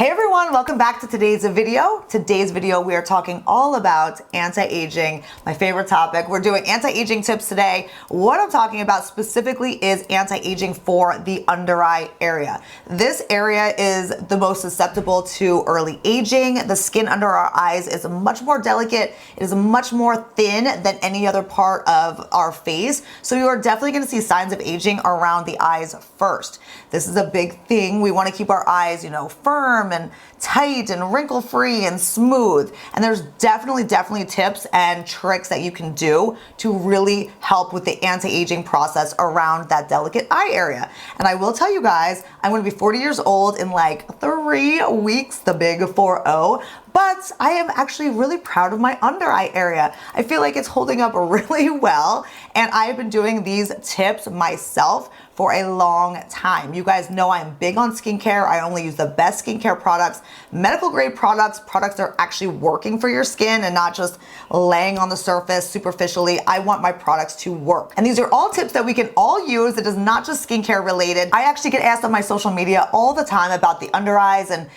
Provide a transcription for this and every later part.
Hey everyone, welcome back to today's video. Today's video, we are talking all about anti-aging, my favorite topic. We're doing anti-aging tips today. What I'm talking about specifically is anti-aging for the under eye area. This area is the most susceptible to early aging. The skin under our eyes is much more delicate. It is much more thin than any other part of our face. So you are definitely gonna see signs of aging around the eyes first. This is a big thing. We wanna keep our eyes, firm and tight and wrinkle free and smooth. And there's definitely tips and tricks that you can do to really help with the anti-aging process around that delicate eye area. And I will tell you guys, I'm gonna be 40 years old in like 3 weeks, the big 4-0. But I am actually really proud of my under eye area. I feel like it's holding up really well. And I've been doing these tips myself for a long time. You guys know I'm big on skincare. I only use the best skincare products, medical grade products that are actually working for your skin and not just laying on the surface superficially. I want my products to work. And these are all tips that we can all use. It is not just skincare related. I actually get asked on my social media all the time about the under eyes and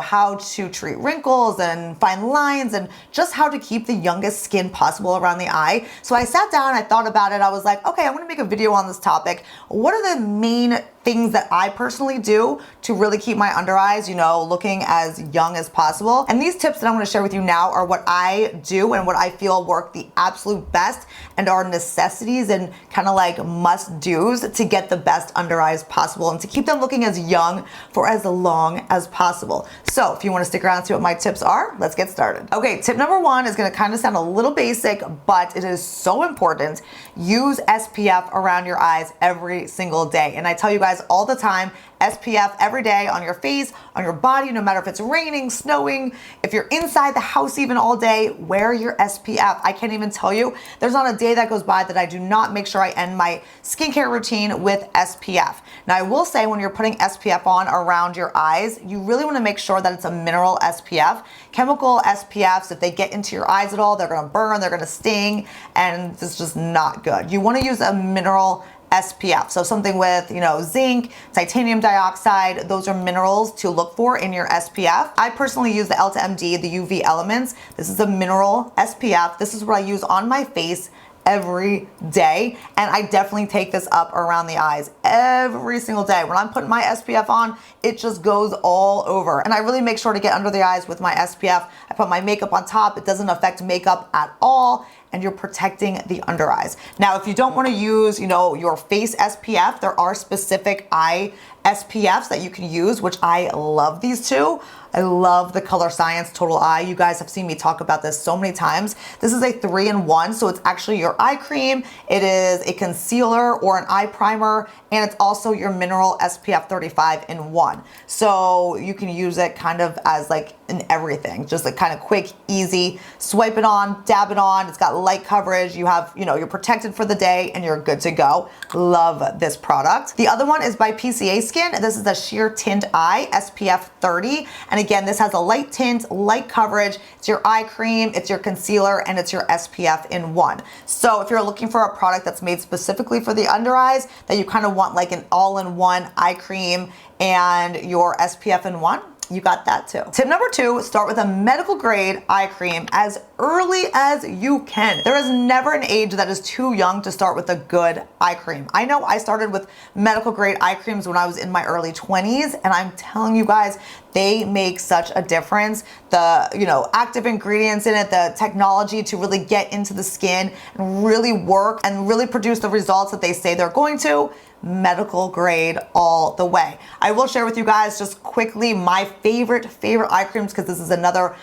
how to treat wrinkles and fine lines and just how to keep the youngest skin possible around the eye. So I sat down, I thought about it. I was like, okay, I'm gonna make a video on this topic. What are the main things that I personally do to really keep my under eyes, looking as young as possible? And these tips that I'm gonna share with you now are what I do and what I feel work the absolute best and are necessities and kind of like must-dos to get the best under eyes possible and to keep them looking as young for as long as possible. So if you wanna stick around and see what my tips are, let's get started. Okay, tip number 1 is gonna kind of sound a little basic, but it is so important. Use SPF around your eyes every single day. And I tell you guys all the time, SPF every day on your face, on your body, no matter if it's raining, snowing, if you're inside the house even all day, wear your SPF. I can't even tell you, there's not a day that goes by that I do not make sure I end my skincare routine with SPF. Now I will say when you're putting SPF on around your eyes, you really wanna make sure that it's a mineral SPF. Chemical SPFs, if they get into your eyes at all, they're gonna burn, they're gonna sting, and it's just not good. You wanna use a mineral SPF. So something with, zinc, titanium dioxide, those are minerals to look for in your SPF. I personally use the Elta MD, the UV Elements. This is a mineral SPF. This is what I use on my face every day. And I definitely take this up around the eyes every single day. When I'm putting my SPF on, it just goes all over. And I really make sure to get under the eyes with my SPF. I put my makeup on top. It doesn't affect makeup at all. And you're protecting the under eyes. Now, if you don't want to use, your face SPF, there are specific eye SPFs that you can use, which I love these two. I love the Color Science Total Eye. You guys have seen me talk about this so many times. This is a 3-in-1, so it's actually your eye cream, it is a concealer or an eye primer, and it's also your mineral SPF 35 in 1. So you can use it kind of as like in everything, just like kind of quick, easy, swipe it on, dab it on. It's got light coverage. You have, you're protected for the day and you're good to go. Love this product. The other one is by PCA Skin. This is a Sheer Tint Eye SPF 30. And again, this has a light tint, light coverage. It's your eye cream, it's your concealer, and it's your SPF in 1. So if you're looking for a product that's made specifically for the under eyes, that you kind of want like an all-in-one eye cream and your SPF in 1, you got that too. Tip number 2, start with a medical grade eye cream as early as you can. There is never an age that is too young to start with a good eye cream. I know I started with medical grade eye creams when I was in my early 20s, and I'm telling you guys, they make such a difference. The active ingredients in it, the technology to really get into the skin and really work and really produce the results that they say they're going to. Medical grade all the way. I will share with you guys just quickly my favorite eye creams, because this is another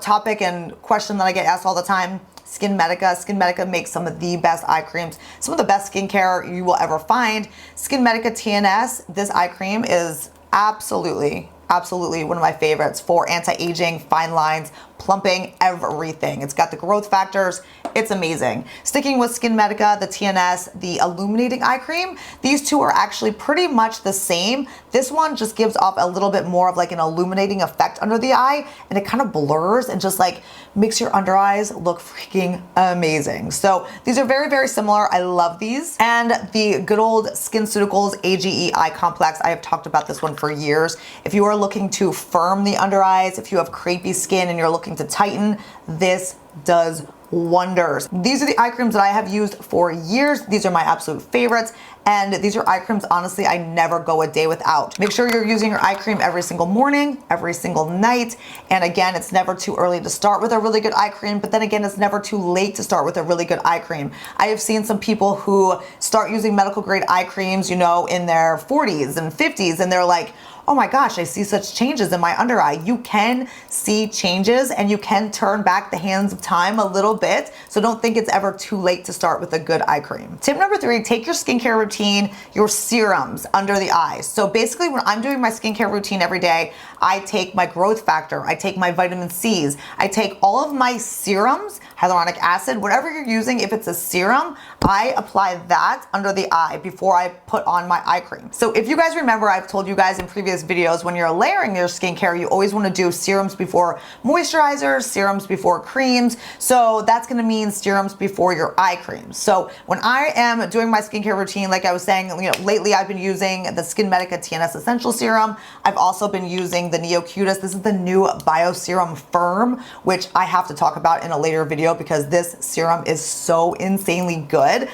topic and question that I get asked all the time. SkinMedica. SkinMedica makes some of the best eye creams, some of the best skincare you will ever find. SkinMedica TNS, this eye cream is absolutely one of my favorites for anti-aging, fine lines, plumping, everything. It's got the growth factors. It's amazing. Sticking with SkinMedica, the TNS, the illuminating eye cream, these two are actually pretty much the same. This one just gives off a little bit more of like an illuminating effect under the eye, and it kind of blurs and just like makes your under eyes look freaking amazing. So these are very, very similar. I love these. And the good old Skinceuticals AGE Eye Complex, I have talked about this one for years. If you are looking to firm the under eyes, if you have crepey skin and you're looking to tighten, this does wonders. These are the eye creams that I have used for years. These are my absolute favorites. And these are eye creams, honestly, I never go a day without. Make sure you're using your eye cream every single morning, every single night. And again, it's never too early to start with a really good eye cream, but then again, it's never too late to start with a really good eye cream. I have seen some people who start using medical grade eye creams, you know, in their 40s and 50s, and they're like, oh my gosh, I see such changes in my under eye. You can see changes and you can turn back the hands of time a little bit. So don't think it's ever too late to start with a good eye cream. Tip number 3, take your skincare routine, your serums under the eyes. So basically when I'm doing my skincare routine every day, I take my growth factor, I take my vitamin C's, I take all of my serums, hyaluronic acid, whatever you're using, if it's a serum, I apply that under the eye before I put on my eye cream. So if you guys remember, I've told you guys in previous videos, when you're layering your skincare, you always want to do serums before moisturizers, serums before creams. So that's going to mean serums before your eye creams. So when I am doing my skincare routine, like I was saying, you know, lately I've been using the SkinMedica TNS Essential Serum. I've also been using the NeoCutis. This is the new Bio Serum Firm, which I have to talk about in a later video because this serum is so insanely good.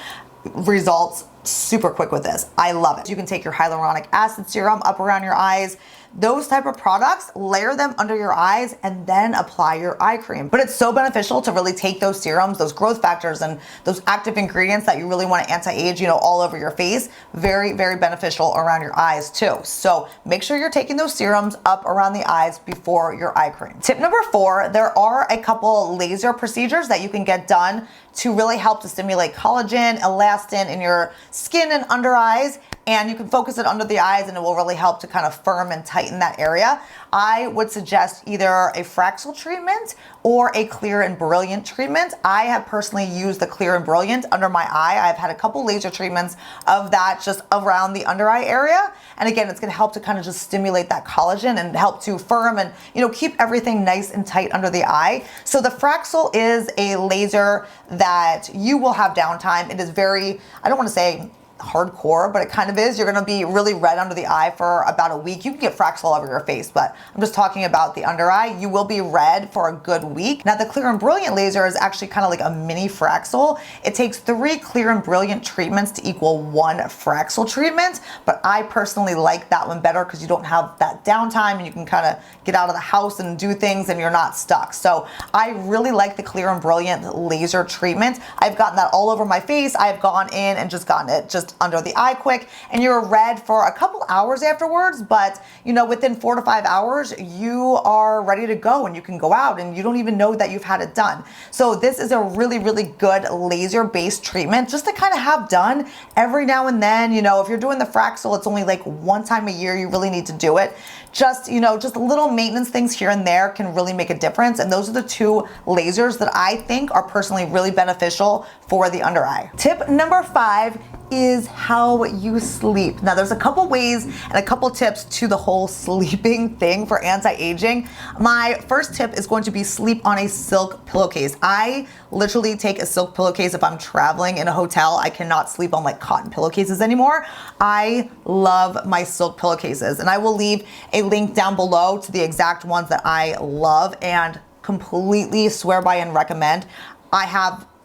Results super quick with this. I love it. You can take your hyaluronic acid serum up around your eyes. Those type of products, layer them under your eyes and then apply your eye cream. But it's so beneficial to really take those serums, those growth factors and those active ingredients that you really want to anti-age, you know, all over your face. Very, very beneficial around your eyes too. So make sure you're taking those serums up around the eyes before your eye cream. Tip number 4, there are a couple laser procedures that you can get done to really help to stimulate collagen, elastin in your skin and under eyes. And you can focus it under the eyes and it will really help to kind of firm and tighten that area. I would suggest either a Fraxel treatment or a Clear and Brilliant treatment. I have personally used the Clear and Brilliant under my eye. I've had a couple laser treatments of that just around the under eye area. And again, it's gonna help to kind of just stimulate that collagen and help to firm and, you know, keep everything nice and tight under the eye. So the Fraxel is a laser that you will have downtime. It is very, I don't want to say hardcore, but it kind of is. You're going to be really red under the eye for about a week. You can get Fraxel all over your face, but I'm just talking about the under eye. You will be red for a good week. Now the Clear and Brilliant laser is actually kind of like a mini Fraxel. It takes 3 Clear and Brilliant treatments to equal 1 Fraxel treatment, but I personally like that one better because you don't have that downtime and you can kind of get out of the house and do things and you're not stuck. So I really like the Clear and Brilliant laser treatment. I've gotten that all over my face. I've gone in and just gotten it just under the eye quick, and you're red for a couple hours afterwards, but you know, within 4 to 5 hours, you are ready to go and you can go out and you don't even know that you've had it done. So this is a really, really good laser-based treatment just to kind of have done every now and then. You know, if you're doing the Fraxel, it's only like 1 time a year you really need to do it. Just, you know, just little maintenance things here and there can really make a difference. And those are the 2 lasers that I think are personally really beneficial for the under eye. Tip number 5 is how you sleep. Now there's a couple ways and a couple tips to the whole sleeping thing for anti-aging. My first tip is going to be sleep on a silk pillowcase. I literally take a silk pillowcase if I'm traveling in a hotel. I cannot sleep on like cotton pillowcases anymore. I love my silk pillowcases, and I will leave a link down below to the exact ones that I love and completely swear by and recommend.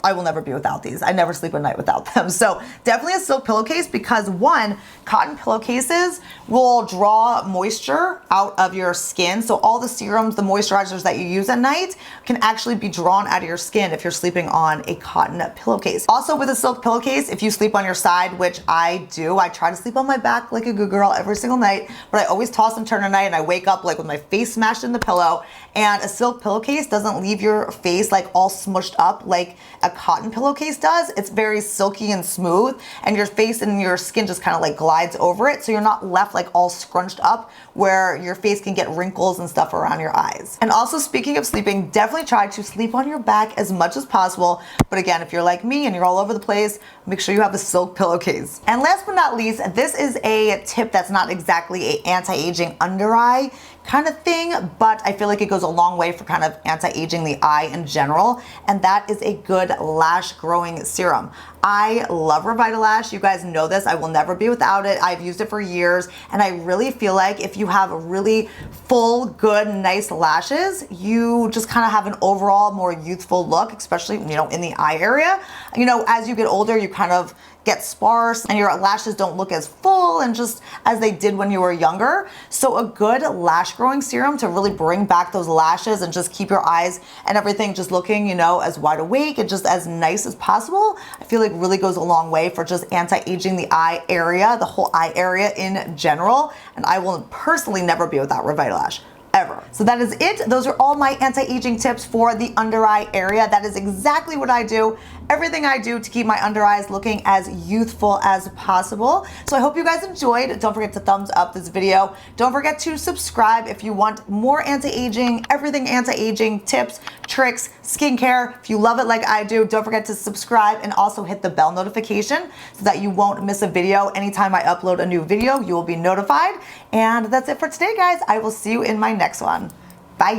I will never be without these. I never sleep a night without them. So definitely a silk pillowcase because 1, cotton pillowcases will draw moisture out of your skin. So all the serums, the moisturizers that you use at night can actually be drawn out of your skin if you're sleeping on a cotton pillowcase. Also with a silk pillowcase, if you sleep on your side, which I do, I try to sleep on my back like a good girl every single night, but I always toss and turn at night and I wake up like with my face smashed in the pillow. And a silk pillowcase doesn't leave your face like all smushed up like a cotton pillowcase does. It's very silky and smooth, and your face and your skin just kind of like glides over it, so you're not left like all scrunched up where your face can get wrinkles and stuff around your eyes. And also, speaking of sleeping, definitely try to sleep on your back as much as possible. But again, if you're like me and you're all over the place, make sure you have a silk pillowcase. And last but not least, this is a tip that's not exactly an anti-aging under eye kind of thing, but I feel like it goes a long way for kind of anti-aging the eye in general, and that is a good lash growing serum. I love Revitalash. You guys know this. I will never be without it. I've used it for years, and I really feel like if you have really full, good, nice lashes, you just kind of have an overall more youthful look, especially, you know, in the eye area. You know, as you get older, you kind of get sparse and your lashes don't look as full and just as they did when you were younger. So a good lash growing serum to really bring back those lashes and just keep your eyes and everything just looking, you know, as wide awake and just as nice as possible, I feel like really goes a long way for just anti-aging the eye area, the whole eye area in general. And I will personally never be without Revitalash. Ever. So that is it. Those are all my anti-aging tips for the under eye area. That is exactly what I do. Everything I do to keep my under eyes looking as youthful as possible. So I hope you guys enjoyed. Don't forget to thumbs up this video. Don't forget to subscribe if you want more anti-aging, everything anti-aging tips, tricks, skincare. If you love it like I do, don't forget to subscribe and also hit the bell notification so that you won't miss a video. Anytime I upload a new video, you will be notified. And that's it for today, guys. I will see you in my next one.